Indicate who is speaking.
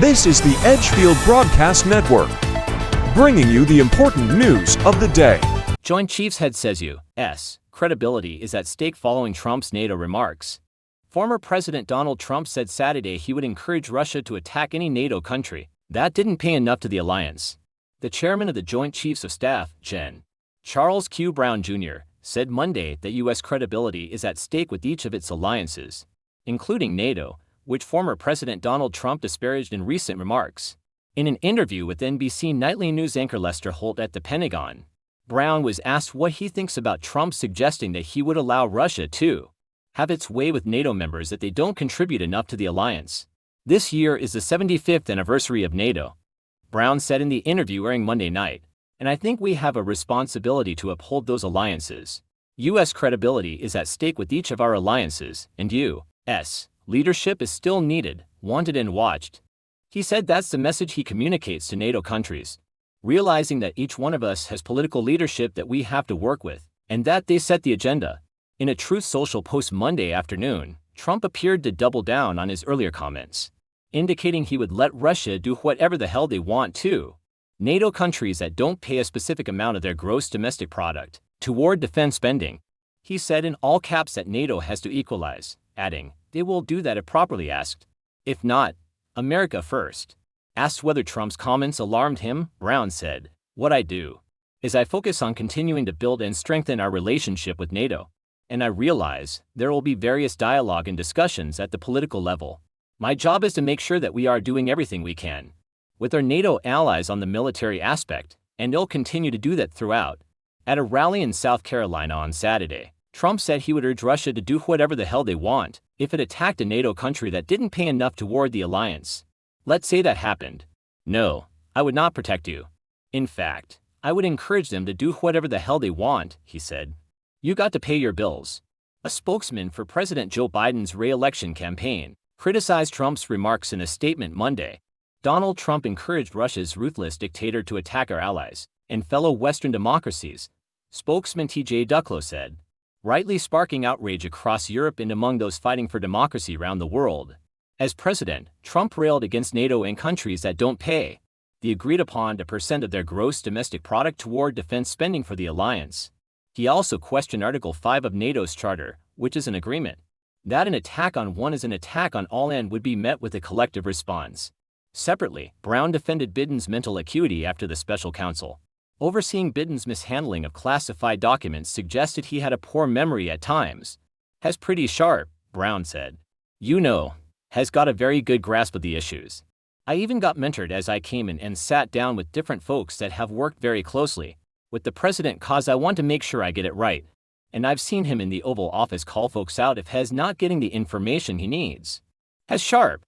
Speaker 1: This is the Edgefield Broadcast Network, bringing you the important news of the day.
Speaker 2: Joint Chiefs head says U.S. credibility is at stake following Trump's NATO remarks. Former President Donald Trump said Saturday he would encourage Russia to attack any NATO country that didn't pay enough to the alliance. The chairman of the Joint Chiefs of Staff, Gen. Charles Q. Brown Jr., said Monday that U.S. credibility is at stake with each of its alliances, including NATO, which former President Donald Trump disparaged in recent remarks. In an interview with NBC nightly news anchor Lester Holt at the Pentagon, Brown was asked what he thinks about Trump suggesting that he would allow Russia to have its way with NATO members that they don't contribute enough to the alliance. This year is the 75th anniversary of NATO, Brown said in the interview airing Monday night, and I think we have a responsibility to uphold those alliances. U.S. credibility is at stake with each of our alliances, and U.S. leadership is still needed, wanted and watched. He said that's the message he communicates to NATO countries, realizing that each one of us has political leadership that we have to work with, and that they set the agenda. In a Truth Social post Monday afternoon, Trump appeared to double down on his earlier comments, indicating he would let Russia do whatever the hell they want to NATO countries that don't pay a specific amount of their gross domestic product toward defense spending. He said in all caps that NATO has to equalize, adding, they will do that if properly asked. If not, America first. Asked whether Trump's comments alarmed him, Brown said, what I do is I focus on continuing to build and strengthen our relationship with NATO. And I realize there will be various dialogue and discussions at the political level. My job is to make sure that we are doing everything we can with our NATO allies on the military aspect, and they'll continue to do that throughout. At a rally in South Carolina on Saturday, Trump said he would urge Russia to do whatever the hell they want if it attacked a NATO country that didn't pay enough toward the alliance. Let's say that happened. No, I would not protect you. In fact, I would encourage them to do whatever the hell they want, he said. You got to pay your bills. A spokesman for President Joe Biden's re-election campaign criticized Trump's remarks in a statement Monday. Donald Trump encouraged Russia's ruthless dictator to attack our allies and fellow Western democracies, spokesman T.J. Ducklo said, rightly sparking outrage across Europe and among those fighting for democracy around the world. As president, Trump railed against NATO and countries that don't pay the agreed-upon 2% of their gross domestic product toward defense spending for the alliance. He also questioned Article 5 of NATO's charter, which is an agreement that an attack on one is an attack on all and would be met with a collective response. Separately, Brown defended Biden's mental acuity after the special counsel overseeing Biden's mishandling of classified documents suggested he had a poor memory at times. Has pretty sharp, Brown said. Has got a very good grasp of the issues. I even got mentored as I came in and sat down with different folks that have worked very closely with the president cause I want to make sure I get it right. And I've seen him in the Oval Office call folks out if he's not getting the information he needs. Has sharp.